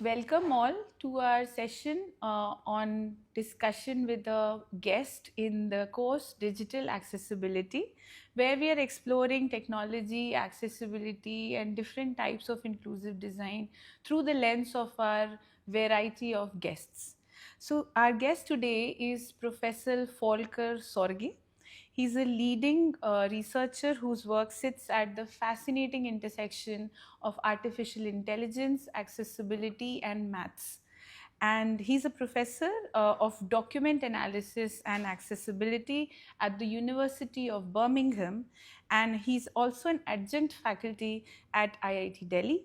Welcome all to our session on discussion with a guest in the course Digital Accessibility, where we are exploring technology, accessibility, and different types of inclusive design through the lens of our variety of guests. So our guest today is Professor Volker Sorge. He's a leading researcher whose work sits at the fascinating intersection of artificial intelligence, accessibility, and maths. And he's a professor of document analysis and accessibility at the University of Birmingham. And he's also an adjunct faculty at IIT Delhi.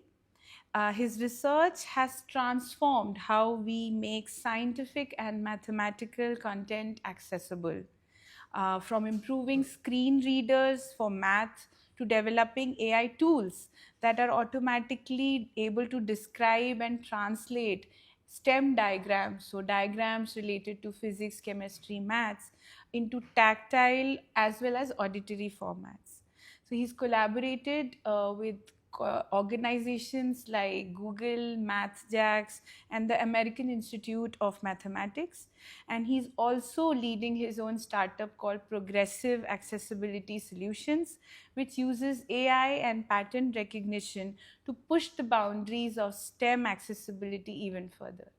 His research has transformed how we make scientific and mathematical content accessible. From improving screen readers for math to developing AI tools that are automatically able to describe and translate STEM diagrams, so diagrams related to physics, chemistry, maths, into tactile as well as auditory formats. So he's collaborated with organizations like Google, MathJax, and the American Institute of Mathematics. And he's also leading his own startup called Progressive Accessibility Solutions, which uses AI and pattern recognition to push the boundaries of STEM accessibility even further.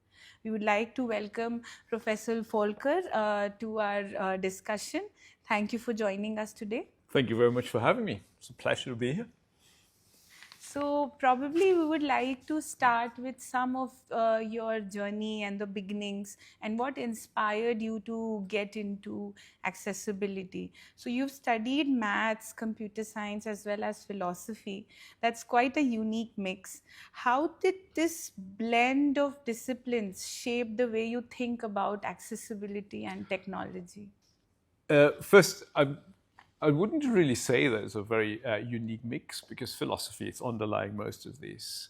We would like to welcome Professor Volker to our discussion. Thank you for joining us today. Thank you very much for having me. It's a pleasure to be here. So probably we would like to start with some of your journey and the beginnings and what inspired you to get into accessibility. So you've studied maths, computer science, as well as philosophy. That's quite a unique mix. How did this blend of disciplines shape the way you think about accessibility and technology? First, I wouldn't really say that it's a very unique mix because philosophy is underlying most of these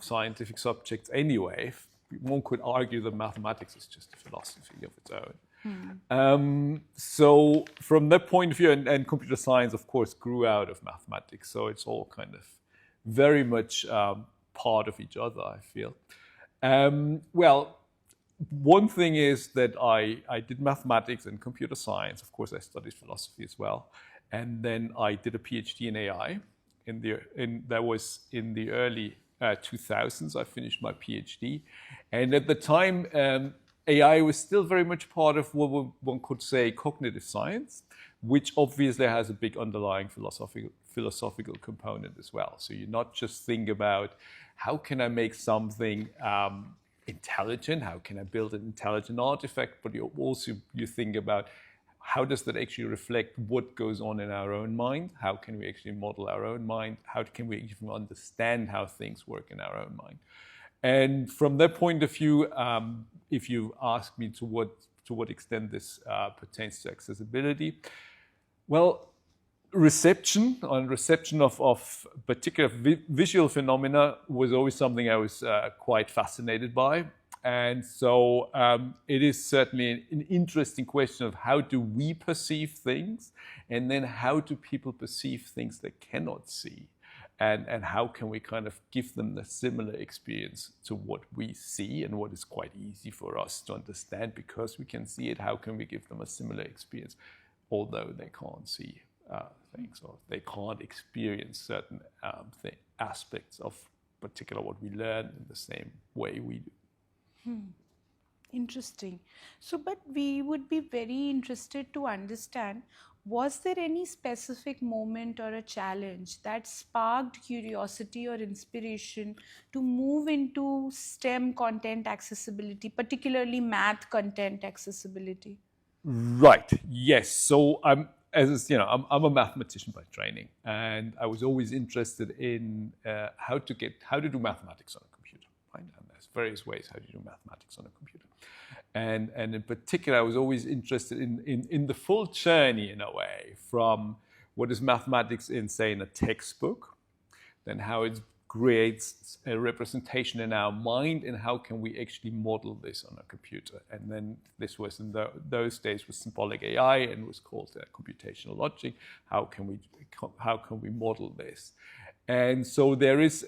scientific subjects anyway. One could argue that mathematics is just a philosophy of its own. So from that point of view, and computer science, of course, grew out of mathematics. So it's all kind of very much part of each other, I feel. Well, one thing is that I did mathematics and computer science. Of course, I studied philosophy as well. And then I did a PhD in AI. That was in the early 2000s. I finished my PhD. And at the time, AI was still very much part of what one could say cognitive science, which obviously has a big underlying philosophical component as well. So you not just think about how can I make something intelligent, how can I build an intelligent artifact, but you think about how does that actually reflect what goes on in our own mind, how can we actually model our own mind, how can we even understand how things work in our own mind. And from that point of view, if you ask me to what extent this pertains to accessibility, well, reception of particular visual phenomena was always something I was quite fascinated by. And so it is certainly an interesting question of how do we perceive things, and then how do people perceive things they cannot see, and how can we kind of give them the similar experience to what we see and what is quite easy for us to understand because we can see it. How can we give them a similar experience, although they can't see things, or they can't experience certain aspects of particular what we learn in the same way we do. Interesting. So, but we would be very interested to understand, was there any specific moment or a challenge that sparked curiosity or inspiration to move into STEM content accessibility, particularly math content accessibility? Right. Yes. So I'm a mathematician by training, and I was always interested in how to do mathematics on a computer. Right? And there's various ways how to do mathematics on a computer, and in particular, I was always interested in the full journey in a way from what is mathematics in, say, in a textbook, then how it creates a representation in our mind, and how can we actually model this on a computer. And then this was in those days was symbolic AI and was called computational logic. How can we model this? And so there is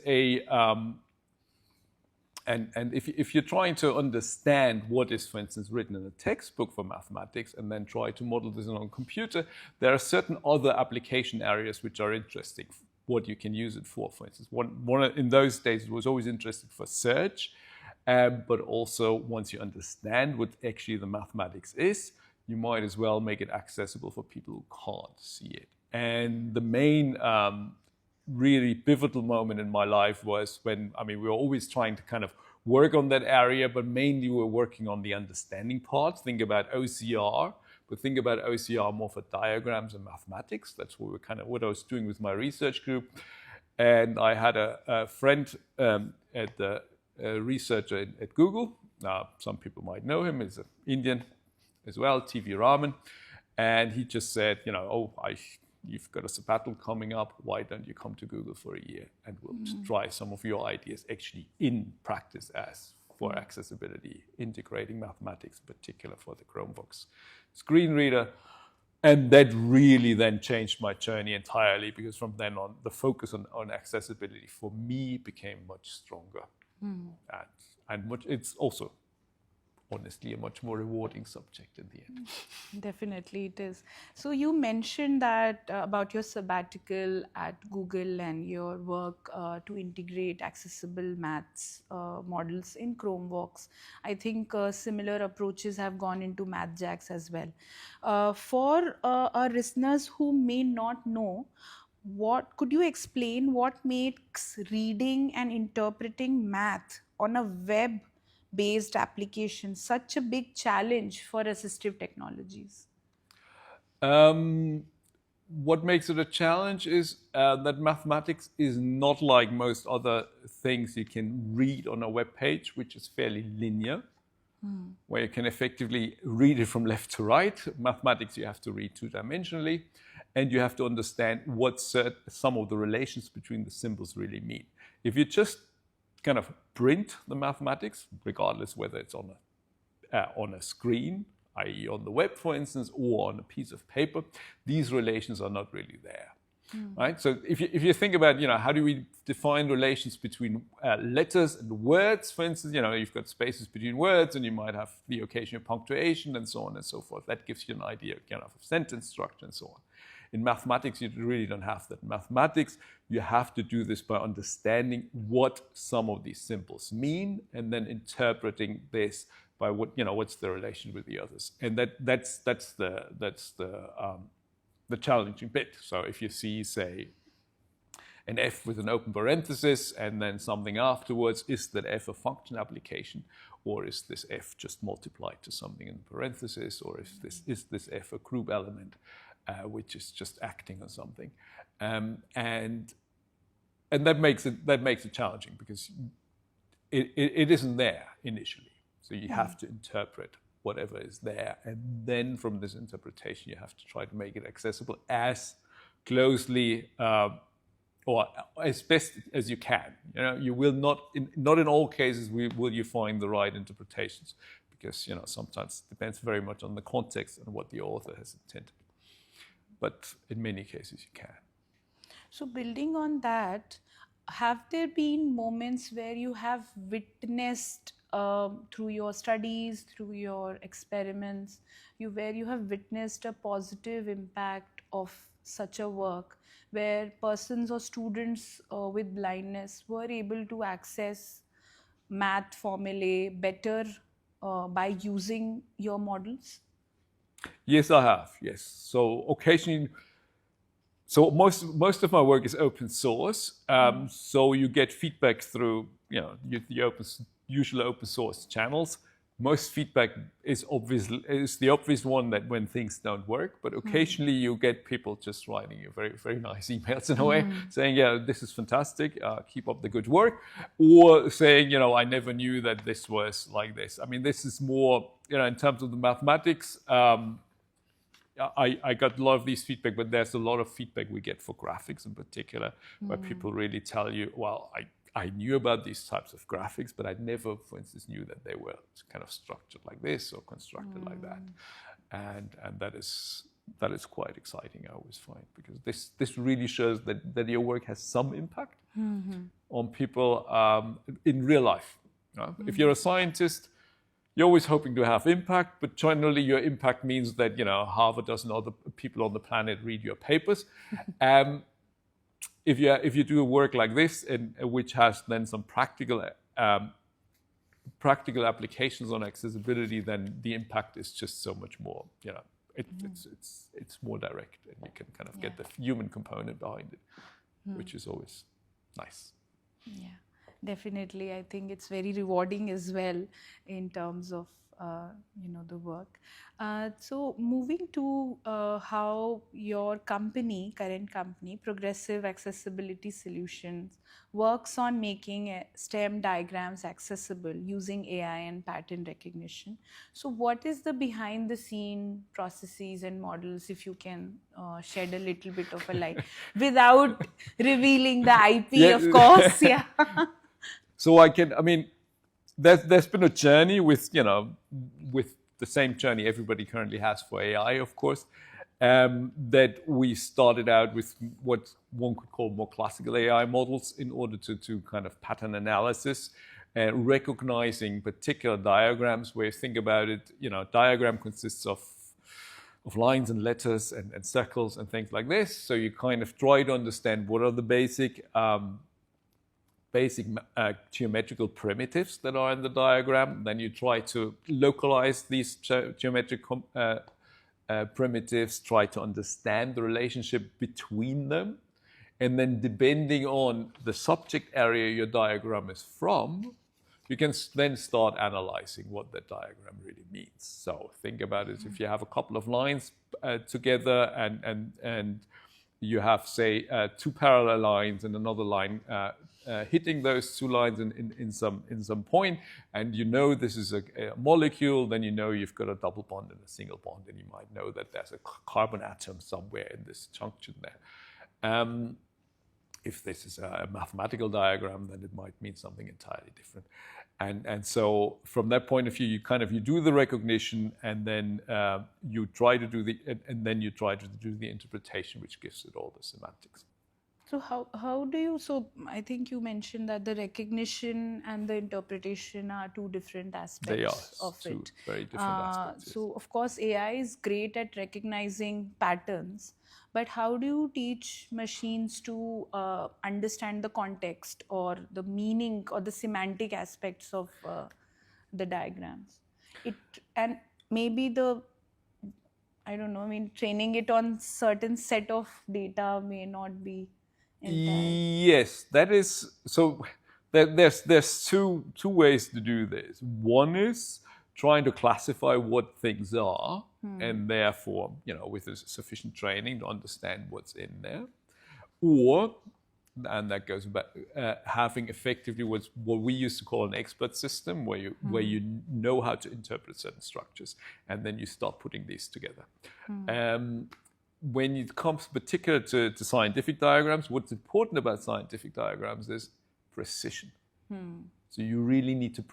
And if you're trying to understand what is, for instance, written in a textbook for mathematics and then try to model this on a computer, there are certain other application areas which are interesting, what you can use it for. For instance, one in those days it was always interested for search, but also once you understand what actually the mathematics is, you might as well make it accessible for people who can't see it. And the main really pivotal moment in my life was when, we were always trying to kind of work on that area, but mainly we were working on the understanding part. Think about OCR, but think about OCR more for diagrams and mathematics. That's what I was doing with my research group. And I had a friend at the researcher at Google. Some people might know him. He's an Indian as well, TV Raman. And he just said, you've got a sabbatical coming up. Why don't you come to Google for a year and we'll try some of your ideas actually in practice as for accessibility, integrating mathematics, in particular for the Chromebox screen reader. And that really then changed my journey entirely, because from then on, the focus on accessibility for me became much stronger. And it's also, honestly, a much more rewarding subject in the end. Definitely it is. So you mentioned that about your sabbatical at Google and your work to integrate accessible maths models in Chromebox. I think similar approaches have gone into MathJax as well. For our listeners who may not know, could you explain what makes reading and interpreting math on a web-based application such a big challenge for assistive technologies? What makes it a challenge is that mathematics is not like most other things you can read on a web page, which is fairly linear, where you can effectively read it from left to right. Mathematics you have to read two-dimensionally, and you have to understand what some of the relations between the symbols really mean. If you just kind of print the mathematics, regardless whether it's on a screen, i.e. on the web, for instance, or on a piece of paper, these relations are not really there. Right? So if you think about, how do we define relations between letters and words, for instance, you've got spaces between words and you might have the occasional punctuation and so on and so forth. That gives you an idea of sentence structure and so on. In mathematics, you really don't have that. In mathematics, you have to do this by understanding what some of these symbols mean and then interpreting this by what's the relation with the others. And that's the challenging bit. So if you see, say, an F with an open parenthesis and then something afterwards, is that F a function application, or is this F just multiplied to something in parenthesis, or is this F a group element? Which is just acting on something, and that makes it challenging because it isn't there initially. So you have to interpret whatever is there, and then from this interpretation, you have to try to make it accessible as closely or as best as you can. You will not in all cases will you find the right interpretations, because sometimes it depends very much on the context and what the author has intended. But in many cases, you can. So building on that, have there been moments where you have witnessed through your studies, through your experiments, where you have witnessed a positive impact of such a work, where persons or students with blindness were able to access math formulae better by using your models? Yes, I have. Yes. So occasionally, most of my work is open source. So you get feedback through the usual open source channels. Most feedback is the obvious one, that when things don't work. But occasionally you get people just writing you very, very nice emails in a way, saying, "Yeah, this is fantastic. Keep up the good work," or saying, "I never knew that this was like this." I mean, this is more, in terms of the mathematics. I got a lot of these feedback, but there's a lot of feedback we get for graphics in particular, where people really tell you, "Well, I knew about these types of graphics, but I never, for instance, knew that they were kind of structured like this or constructed like that." And that is quite exciting, I always find, because this really shows that your work has some impact on people in real life. If you're a scientist, you're always hoping to have impact, but generally your impact means that, half a dozen other people on the planet read your papers. If you do a work like this, which has then some practical applications on accessibility, then the impact is just so much more. It's more direct, and you can kind of get the human component behind it, which is always nice. Yeah, definitely. I think it's very rewarding as well in terms of the work. So moving to how your current company, Progressive Accessibility Solutions, works on making STEM diagrams accessible using AI and pattern recognition. So what is the behind the scene processes and models, if you can shed a little bit of a light without revealing the IP, of course. Yeah. So there's been a journey with the same journey everybody currently has for AI, of course, that we started out with what one could call more classical AI models in order to kind of pattern analysis and recognizing particular diagrams. Where you think about it, diagram consists of lines and letters and circles and things like this. So you kind of try to understand what are the basic geometrical primitives that are in the diagram. Then you try to localize these geometric primitives, try to understand the relationship between them. And then depending on the subject area your diagram is from, you can then start analyzing what that diagram really means. So think about it. If you have a couple of lines together and you have, say, two parallel lines and another line hitting those two lines in some point, and this is a molecule, then you've got a double bond and a single bond, and you might know that there's a carbon atom somewhere in this junction there. If this is a mathematical diagram, then it might mean something entirely different. And so from that point of view, you do the recognition, and then you try to do the interpretation, which gives it all the semantics. So how do you, so I think you mentioned that the recognition and the interpretation are two different aspects of it. They are two very different aspects. Yes. So of course AI is great at recognizing patterns, but how do you teach machines to understand the context or the meaning or the semantic aspects of the diagrams? And maybe training it on certain set of data may not be Yes, that is so. There's two ways to do this. One is trying to classify what things are, and therefore, with sufficient training to understand what's in there, and that goes back having effectively what we used to call an expert system, where you know how to interpret certain structures, and then you start putting these together. When it comes particular to scientific diagrams, what's important about scientific diagrams is precision. So you really need to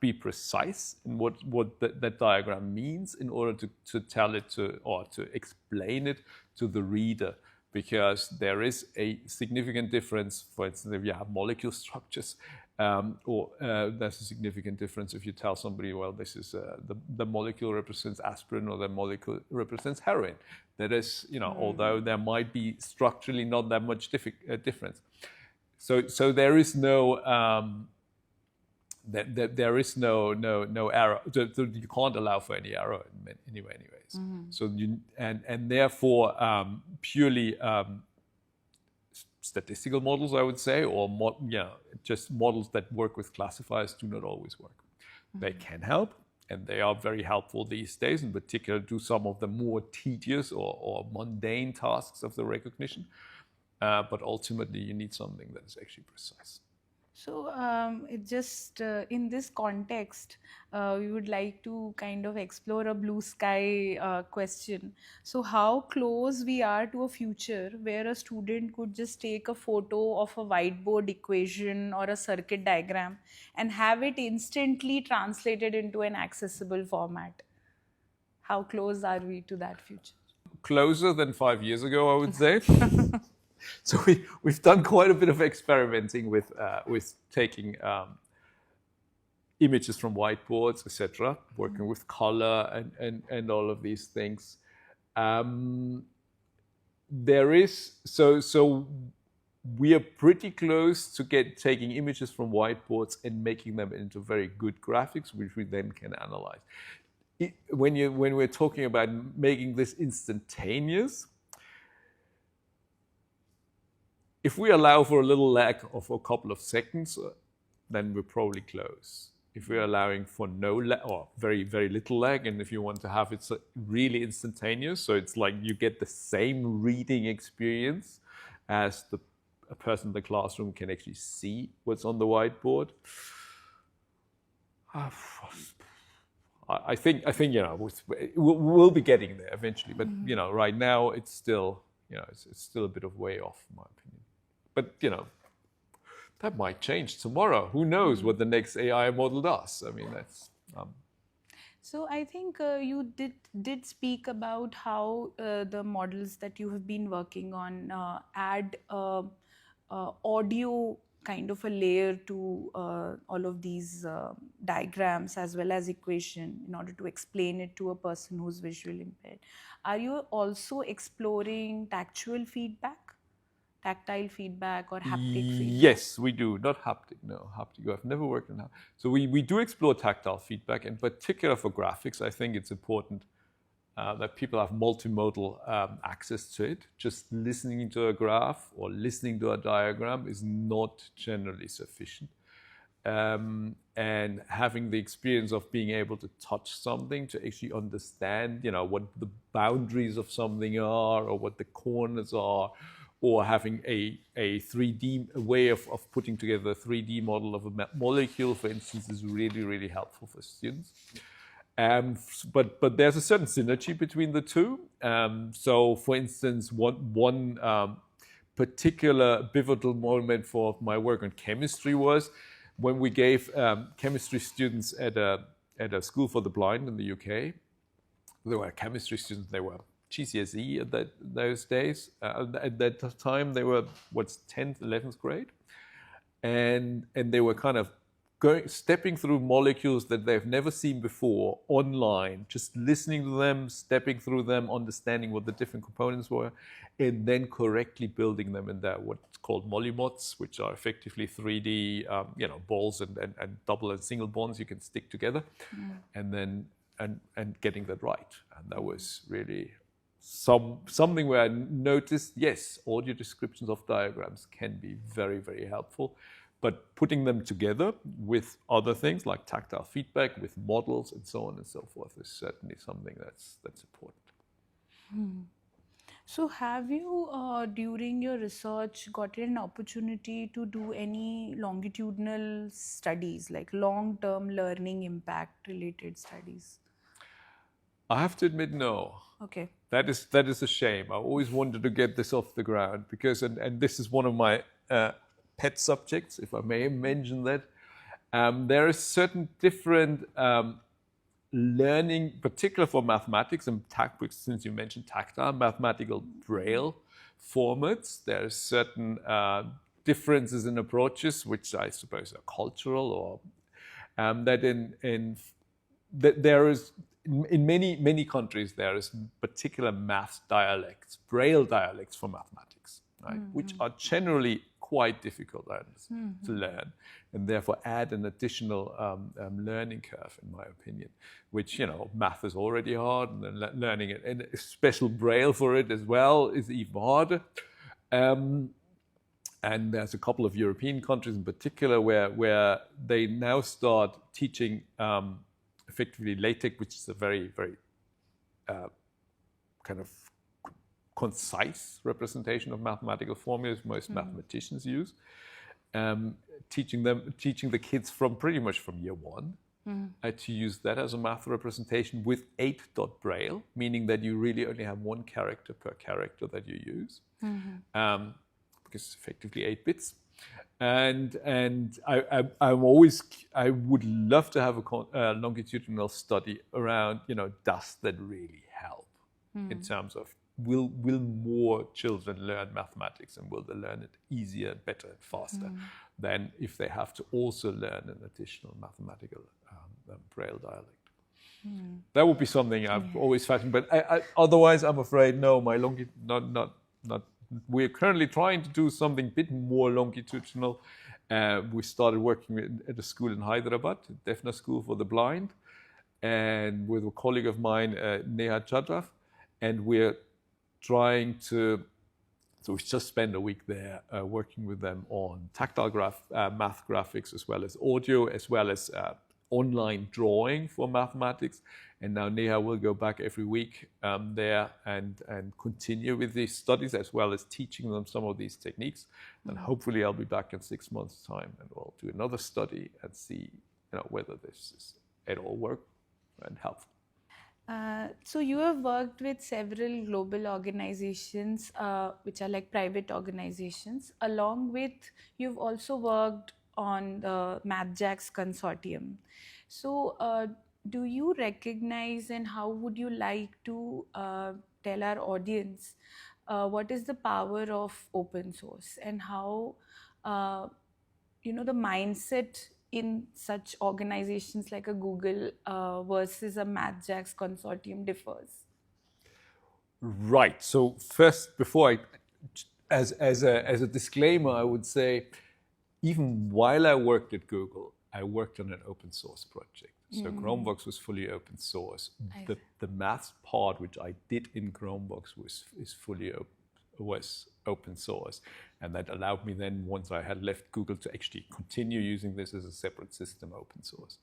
be precise in what that diagram means in order to tell it or to explain it to the reader, because there is a significant difference. For instance, if you have molecule structures, there's a significant difference if you tell somebody, well, this is the molecule represents aspirin or the molecule represents heroin. That is, although there might be structurally not that much difference. So there is no there is no error. You can't allow for any error anyways. So and therefore purely statistical models, I would say, or just models that work with classifiers do not always work. They can help, and they are very helpful these days, in particular do some of the more tedious or mundane tasks of the recognition. But ultimately, you need something that is actually precise. So in this context, we would like to kind of explore a blue sky question. So how close we are to a future where a student could just take a photo of a whiteboard equation or a circuit diagram and have it instantly translated into an accessible format? How close are we to that future? Closer than 5 years ago, I would say. So we've done quite a bit of experimenting with taking images from whiteboards, etc., working with color and all of these things. There is, so we are pretty close to taking images from whiteboards and making them into very good graphics, which we then can analyze. When we're talking about making this instantaneous, if we allow for a little lag of a couple of seconds, then we're probably close. If we're allowing for no lag or very, very little lag, and if you want to have it really instantaneous, so it's like you get the same reading experience as a person in the classroom can actually see what's on the whiteboard. I think we'll be getting there eventually, but right now it's still it's still a bit of way off, in my opinion. But that might change tomorrow. Who knows what the next AI model does? I mean, that's. So I think you did speak about how the models that you have been working on add audio kind of a layer to all of these diagrams as well as equation in order to explain it to a person who's visually impaired. Are you also exploring tactile feedback or haptic feedback? Yes, we do. Not haptic, no. Haptic, I've never worked on haptic. So we do explore tactile feedback, in particular for graphics. I think it's important that people have multimodal access to it. Just listening to a graph or listening to a diagram is not generally sufficient. And having the experience of being able to touch something to actually understand, what the boundaries of something are or what the corners are, or having a 3D way of putting together a 3D model of a molecule, for instance, is really, really helpful for students. But there's a certain synergy between the two. So, for instance, one particular pivotal moment for my work on chemistry was when we gave chemistry students at a school for the blind in the UK. They were chemistry students. They were GCSE at those days. At that time, they were 10th, 11th grade, and they were kind of stepping through molecules that they've never seen before online, just listening to them, stepping through them, understanding what the different components were, and then correctly building them in what's called molymots, which are effectively 3D, balls and double and single bonds you can stick together, and then and getting that right. And that was really something where I noticed, yes, audio descriptions of diagrams can be very, very helpful, but putting them together with other things like tactile feedback, with models and so on and so forth is certainly something that's important. So have you, during your research, gotten an opportunity to do any longitudinal studies, like long-term learning impact related studies? I have to admit, no. Okay. That is a shame. I always wanted to get this off the ground because, and this is one of my pet subjects, if I may mention that. There are certain different learning, particularly for mathematics and since you mentioned tactile, mathematical braille formats. There are certain differences in approaches, which I suppose are cultural, or that there is. In many countries, there is particular math dialects, braille dialects for mathematics, right? Which are generally quite difficult to learn, and therefore add an additional learning curve, in my opinion. Which math is already hard, and then learning it and special braille for it as well is even harder. And there's a couple of European countries in particular where they now start teaching. Effectively LaTeX, which is a very, very kind of concise representation of mathematical formulas most mathematicians use, teaching the kids pretty much from year one to use that as a math representation with 8-dot braille, meaning that you really only have one character per character that you use, because it's effectively 8 bits. And I would love to have a longitudinal study around, does that really help? in terms of will more children learn mathematics, and will they learn it easier, better, and faster than if they have to also learn an additional mathematical Braille dialect. That would be something I've always fascinated. But otherwise, I'm afraid no. Not. We're currently trying to do something a bit more longitudinal. We started working at a school in Hyderabad, Deafness School for the Blind, and with a colleague of mine, Neha Chadraf, and we're trying to. So we just spent a week there working with them on tactile math graphics, as well as audio, as well as online drawing for mathematics. And now Neha will go back every week there and continue with these studies, as well as teaching them some of these techniques. And hopefully I'll be back in 6 months' time, and we'll do another study and see whether this is at all work and helpful. So you have worked with several global organizations, which are like private organizations. Along with, you've also worked on the MathJax consortium. So do you recognize, and how would you like to tell our audience what is the power of open source, and how the mindset in such organizations like a Google versus a MathJax consortium differs? Right. So first, before as a disclaimer, I would say, even while I worked at Google, I worked on an open source project. So Chromebox was fully open source. The maths part, which I did in Chromebox, was open source, and that allowed me then, once I had left Google, to actually continue using this as a separate system, open source.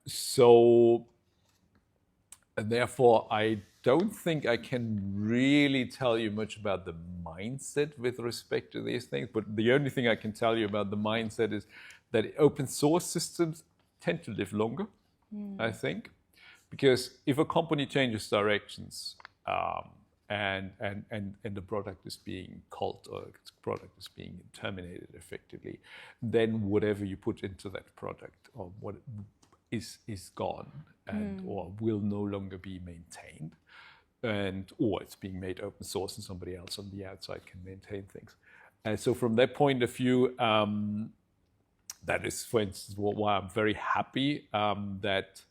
So therefore, I don't think I can really tell you much about the mindset with respect to these things, but the only thing I can tell you about the mindset is that open source systems tend to live longer, I think, because if a company changes directions and the product is being culled, or the product is being terminated effectively, then whatever you put into that product, or what is gone, and or will no longer be maintained, or it's being made open source and somebody else on the outside can maintain things. And so from that point of view, that is, for instance, why I'm very happy that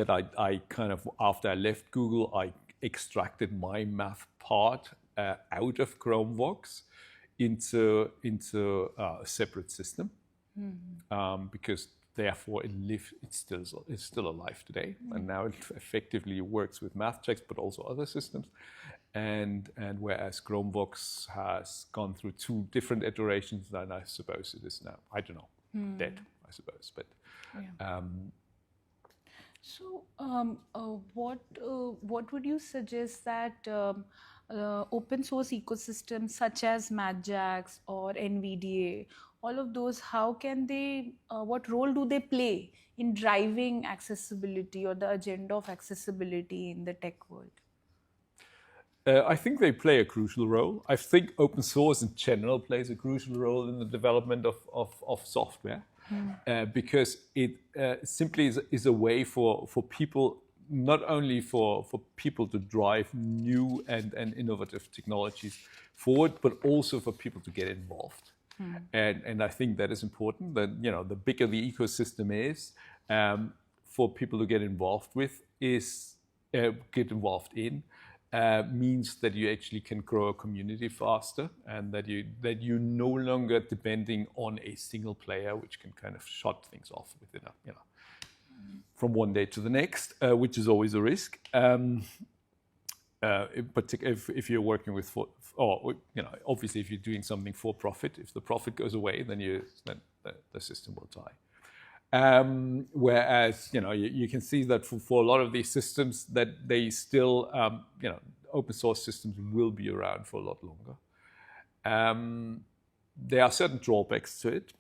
I kind of, after I left Google, I extracted my math part out of Chromebox into a separate system, because therefore it's still alive today, and now it effectively works with MathJax, but also other systems. And whereas Chromebox has gone through 2 different iterations, then I suppose it is now, I don't know, dead, I suppose. But so what would you suggest that open source ecosystems such as MathJax or NVDA, all of those, how can they, what role do they play in driving accessibility, or the agenda of accessibility in the tech world? I think they play a crucial role. I think open source in general plays a crucial role in the development of software, because it simply is a way for people, not only for people to drive new and innovative technologies forward, but also for people to get involved. And I think that is important, that the bigger the ecosystem is, for people to get involved with, means that you actually can grow a community faster, and that you're no longer depending on a single player, which can kind of shut things off within from one day to the next, which is always a risk. Particularly if you're working with, obviously if you're doing something for profit, if the profit goes away, then the system will die. Whereas you can see that for a lot of these systems, that they still open source systems will be around for a lot longer. There are certain drawbacks to it.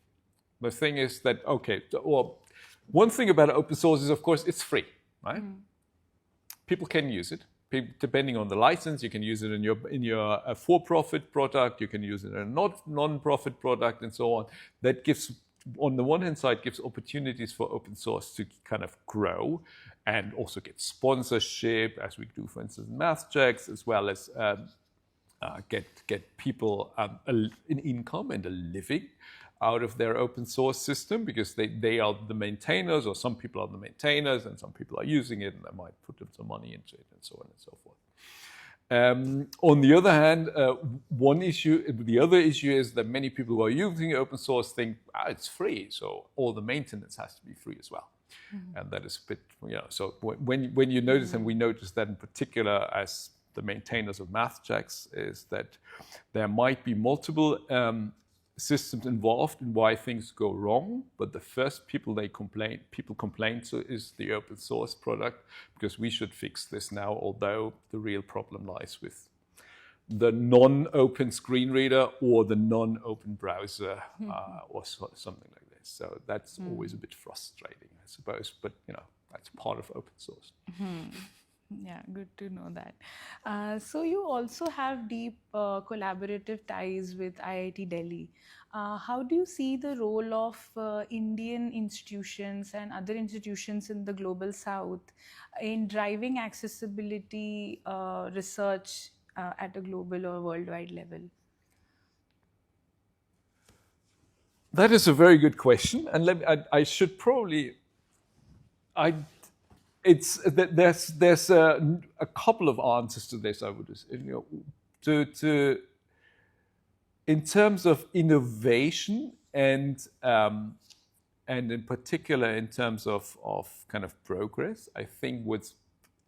The thing is that one thing about open source is, of course, it's free, right? People can use it. Depending on the license, you can use it in your for-profit product, you can use it in a non-profit product, and so on. That gives, on the one hand side, gives opportunities for open source to kind of grow and also get sponsorship, as we do, for instance, in MathJax, as well as get people an income and a living out of their open source system, because they are the maintainers, or some people are the maintainers, and some people are using it, and they might put some money into it, and so on and so forth. On the other hand, the other issue is that many people who are using open source think it's free, so all the maintenance has to be free as well. And that is a bit, so when you notice, and we notice that in particular as the maintainers of MathJax, is that there might be multiple systems involved in why things go wrong, but the first people complain to is the open source product, because we should fix this now, although the real problem lies with the non-open screen reader or the non-open browser or something like this. So that's always a bit frustrating, I suppose, but that's part of open source. Yeah, good to know that. So you also have deep collaborative ties with IIT Delhi. How do you see the role of Indian institutions and other institutions in the global south in driving accessibility research at a global or worldwide level? That is a very good question, and I should probably there's a couple of answers to this. I would in terms of innovation and in particular in terms of kind of progress, I think what's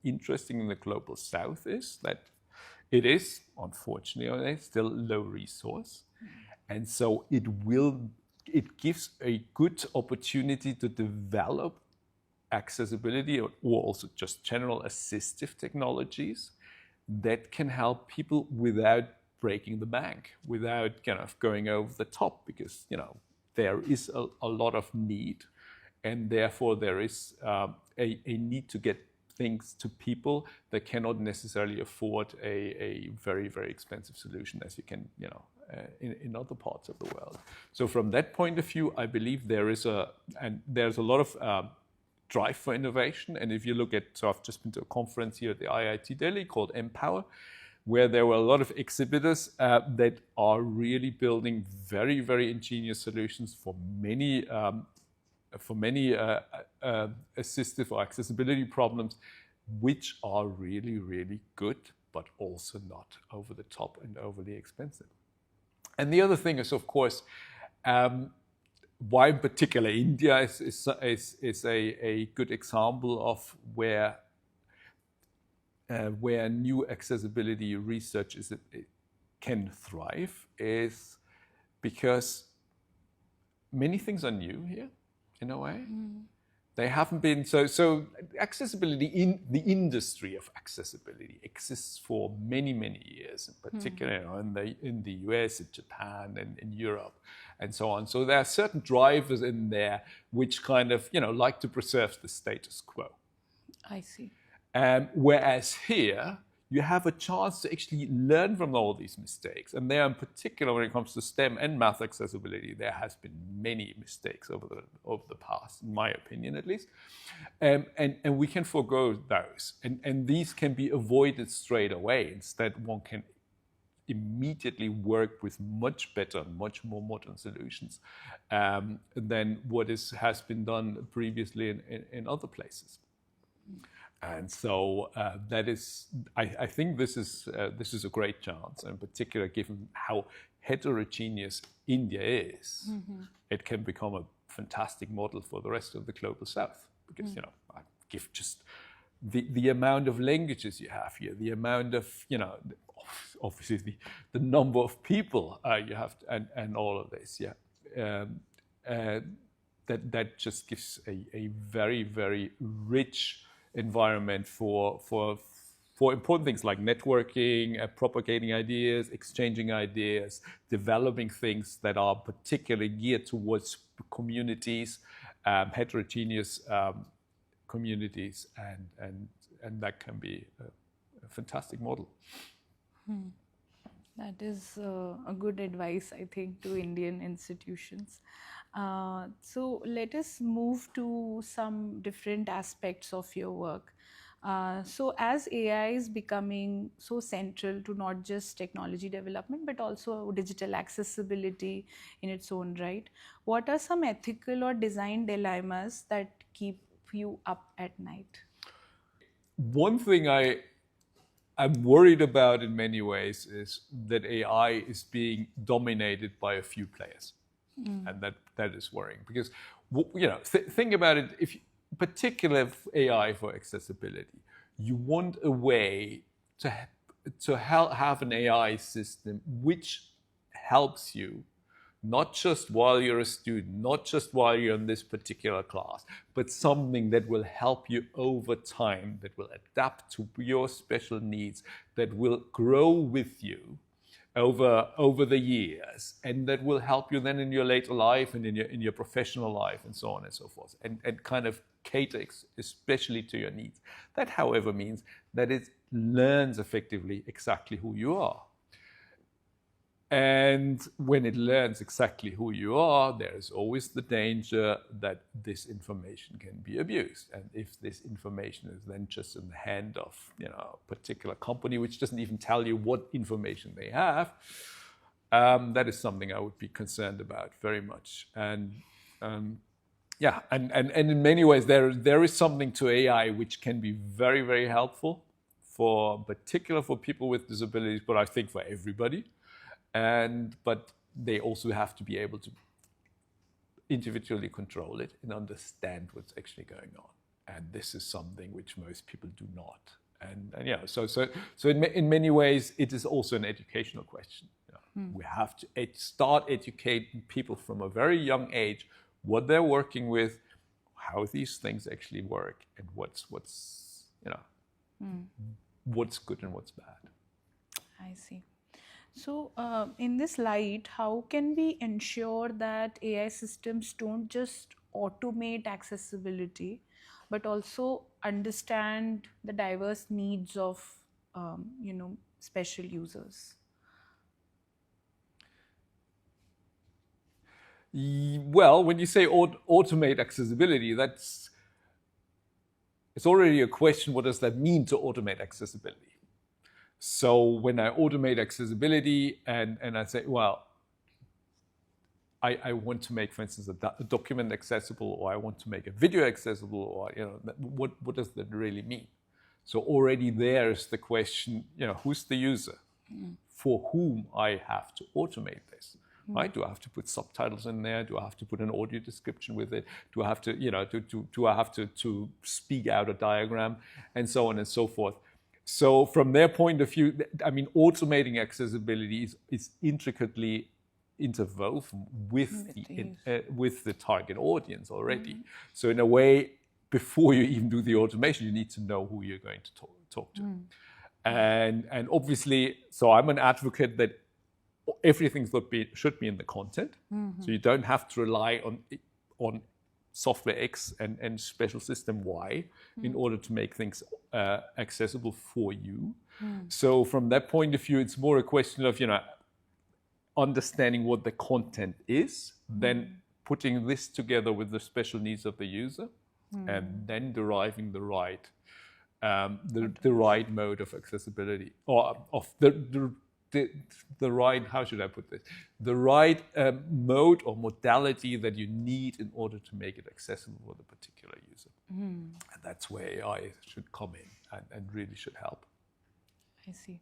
interesting in the global south is that it is unfortunately still low resource, and so it gives a good opportunity to develop accessibility or also just general assistive technologies that can help people without breaking the bank, without kind of going over the top, because there is a lot of need, and therefore there is a need to get things to people that cannot necessarily afford a very, very expensive solution as you can in other parts of the world. So from that point of view, I believe there's a lot of drive for innovation. And if you look at, so I've just been to a conference here at the IIT Delhi called Empower, where there were a lot of exhibitors that are really building very, very ingenious solutions for many assistive or accessibility problems, which are really, really good, but also not over the top and overly expensive. And the other thing is, of course, why in particular India is a good example of where new accessibility research can thrive, is because many things are new here in a way. They haven't been so accessibility, in the industry of accessibility exists for many, many years, in particular in the US, in Japan, and in Europe, and so on. So there are certain drivers in there which kind of like to preserve the status quo. I see. Whereas here, you have a chance to actually learn from all these mistakes. And there, in particular, when it comes to STEM and math accessibility, there has been many mistakes over the past, in my opinion, at least. And we can forego those. And these can be avoided straight away. Instead, one can immediately work with much better, much more modern solutions than what has been done previously in other places. And so that is, I think this is a great chance, in particular, given how heterogeneous India is. It can become a fantastic model for the rest of the global south, because I give just the amount of languages you have here, the amount of obviously the number of people you have, and all of this, that just gives a very, very rich environment for important things like networking, propagating ideas, exchanging ideas, developing things that are particularly geared towards communities, heterogeneous communities, and that can be a fantastic model. That is a good advice, I think, to Indian institutions. So let us move to some different aspects of your work. So as AI is becoming so central to not just technology development, but also digital accessibility in its own right, what are some ethical or design dilemmas that keep you up at night? One thing I'm worried about in many ways is that AI is being dominated by a few players, and that is worrying because think about it. If particular AI for accessibility, you want a way to have an AI system which helps you not just while you're a student, not just while you're in this particular class, but something that will help you over time, that will adapt to your special needs, that will grow with you over the years, and that will help you then in your later life and in your professional life and so on and so forth, and kind of cater especially to your needs. That, however, means that it learns effectively exactly who you are. And when it learns exactly who you are, there is always the danger that this information can be abused. And if this information is then just in the hand of a particular company, which doesn't even tell you what information they have, that is something I would be concerned about very much. And and in many ways, there is something to AI which can be very, very helpful, particularly for people with disabilities, but I think for everybody. But they also have to be able to individually control it and understand what's actually going on. And this is something which most people do not. So in many ways, it is also an educational question. We have to start educating people from a very young age what they're working with, how these things actually work, and what's good and what's bad. I see. So, in this light, how can we ensure that AI systems don't just automate accessibility, but also understand the diverse needs of, special users? Well, when you say automate accessibility, it's already a question, what does that mean to automate accessibility? So when I automate accessibility and I say, well, I want to make, for instance, a document accessible, or I want to make a video accessible, or what does that really mean? So already there is the question, who's the user for whom I have to automate this? Right? Do I have to put subtitles in there? Do I have to put an audio description with it? Do I have to, do I have to speak out a diagram, and so on and so forth? So from their point of view, I mean, automating accessibility is intricately interwoven with the target audience already. So in a way, before you even do the automation, you need to know who you're going to talk to. And obviously, so I'm an advocate that everything should be in the content. So you don't have to rely on software X and special system Y in order to make things accessible for you. So from that point of view, it's more a question of understanding what the content is, then putting this together with the special needs of the user, and then deriving the right mode of accessibility, or of the right, how should I put this? The right mode or modality that you need in order to make it accessible for the particular user. And that's where AI should come in and really should help. I see.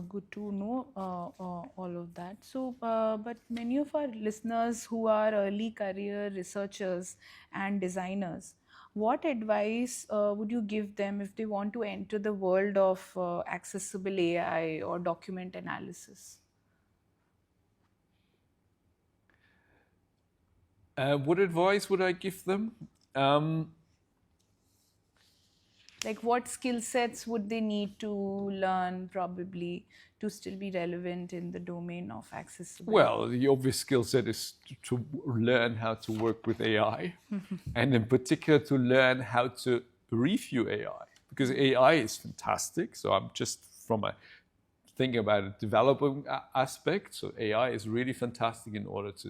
Good to know all of that. So, but many of our listeners who are early career researchers and designers, what advice would you give them if they want to enter the world of accessible AI or document analysis? What advice would I give them? Like what skill sets would they need to learn probably to still be relevant in the domain of accessibility? Well, the obvious skill set is to learn how to work with AI, and in particular to learn how to review AI, because AI is fantastic. So I'm just think about a developing aspect. So AI is really fantastic in order to,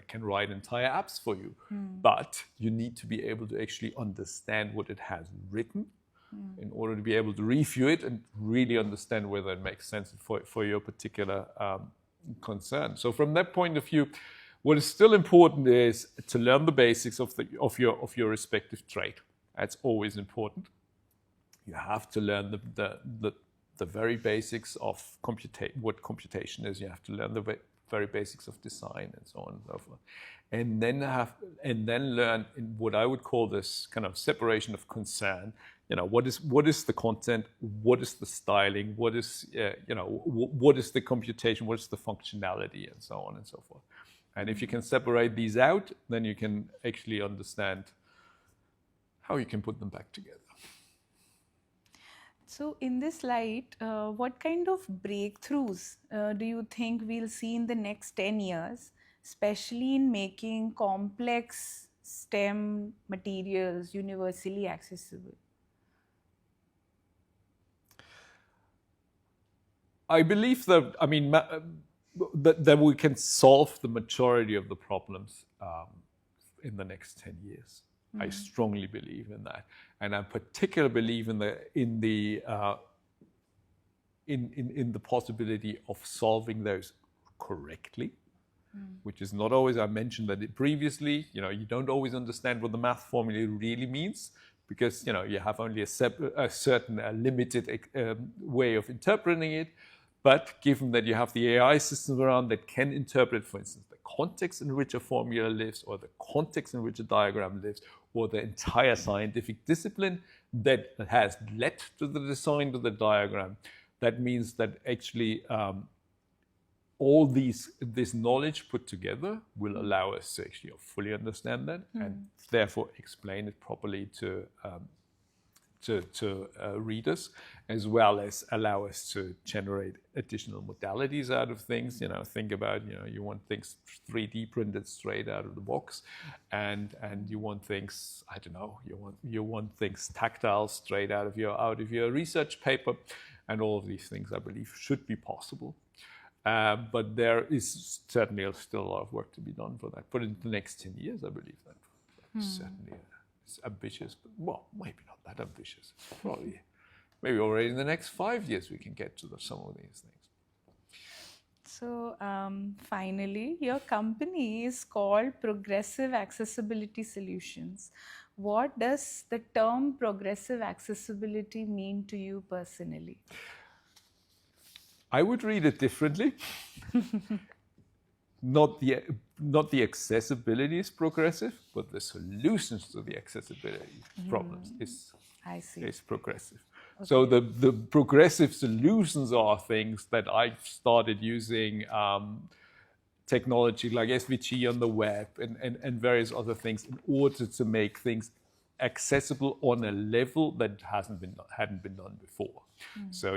it can write entire apps for you. But you need to be able to actually understand what it has written in order to be able to review it and really understand whether it makes sense for your particular concern. So from that point of view, what is still important is to learn the basics of your respective trade. That's always important. You have to learn the very basics of what computation is. You have to learn the very basics of design and so on and so forth, and then learn in what I would call this kind of separation of concern. What is the content? What is the styling? What is what is the computation? What is the functionality, and so on and so forth. And if you can separate these out, then you can actually understand how you can put them back together. So in this light, what kind of breakthroughs do you think we'll see in the next 10 years, especially in making complex STEM materials universally accessible? I believe that, that we can solve the majority of the problems in the next 10 years. I strongly believe in that, and I particularly believe in the possibility of solving those correctly, which is not always. I mentioned that previously. You don't always understand what the math formula really means because you have only a certain limited way of interpreting it. But given that you have the AI systems around that can interpret, for instance, the context in which a formula lives, or the context in which a diagram lives, or the entire scientific discipline that has led to the design of the diagram, that means that actually all this knowledge put together will allow us to actually fully understand that and therefore explain it properly to readers, as well as allow us to generate additional modalities out of things. Think about, you want things 3D printed straight out of the box, and you want things, I don't know, you want things tactile straight out of your research paper, and all of these things, I believe, should be possible. But there is certainly still a lot of work to be done for that. But in the next 10 years, I believe that certainly. It's ambitious, but maybe not that ambitious. Probably, maybe already in the next 5 years we can get to some of these things. So finally, your company is called Progressive Accessibility Solutions. What does the term progressive accessibility mean to you personally? I would read it differently. Not the accessibility is progressive, but the solutions to the accessibility problems is progressive. Okay. So the progressive solutions are things that I've started using technology like SVG on the web and various other things in order to make things accessible on a level that hadn't been done before. So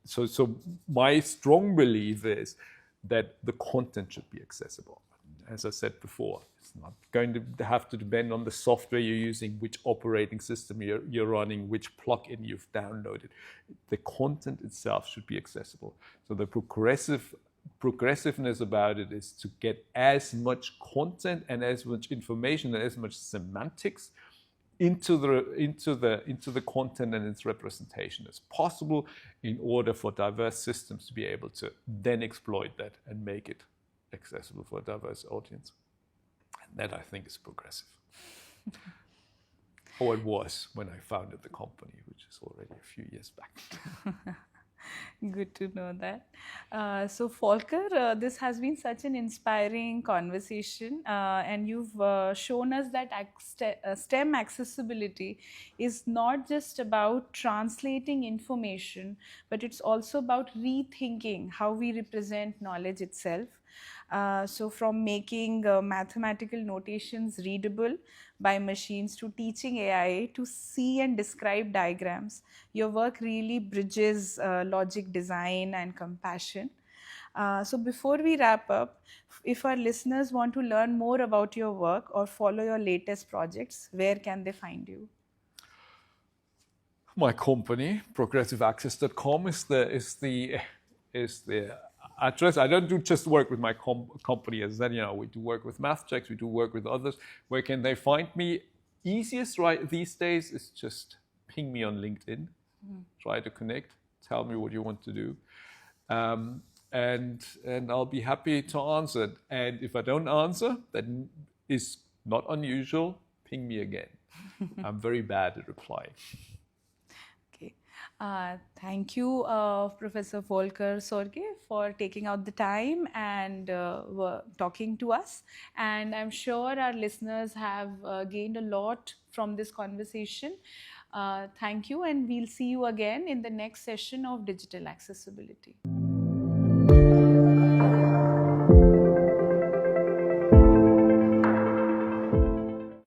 so my strong belief is that the content should be accessible. As I said before, it's not going to have to depend on the software you're using, which operating system you're running, which plugin you've downloaded. The content itself should be accessible. So the progressiveness about it is to get as much content and as much information and as much semantics into the content and its representation as possible in order for diverse systems to be able to then exploit that and make it accessible for a diverse audience. And that, I think, is progressive. Or it was when I founded the company, which is already a few years back. Good to know that. So Volker, this has been such an inspiring conversation, and you've shown us that STEM accessibility is not just about translating information, but it's also about rethinking how we represent knowledge itself. So from making mathematical notations readable by machines to teaching AI to see and describe diagrams, your work really bridges logic, design, and compassion. So before we wrap up, if our listeners want to learn more about your work or follow your latest projects, where can they find you? My company, progressiveaccess.com, is the address. I don't do just work with my company. As I said, we do work with math checks, we do work with others. Where can they find me? Easiest right these days is just ping me on LinkedIn, try to connect, tell me what you want to do, and I'll be happy to answer it. And if I don't answer, that is not unusual. Ping me again. I'm very bad at replying. Okay. Thank you, Professor Volker Sorge, for taking out the time and talking to us. And I'm sure our listeners have gained a lot from this conversation. Thank you, and we'll see you again in the next session of Digital Accessibility.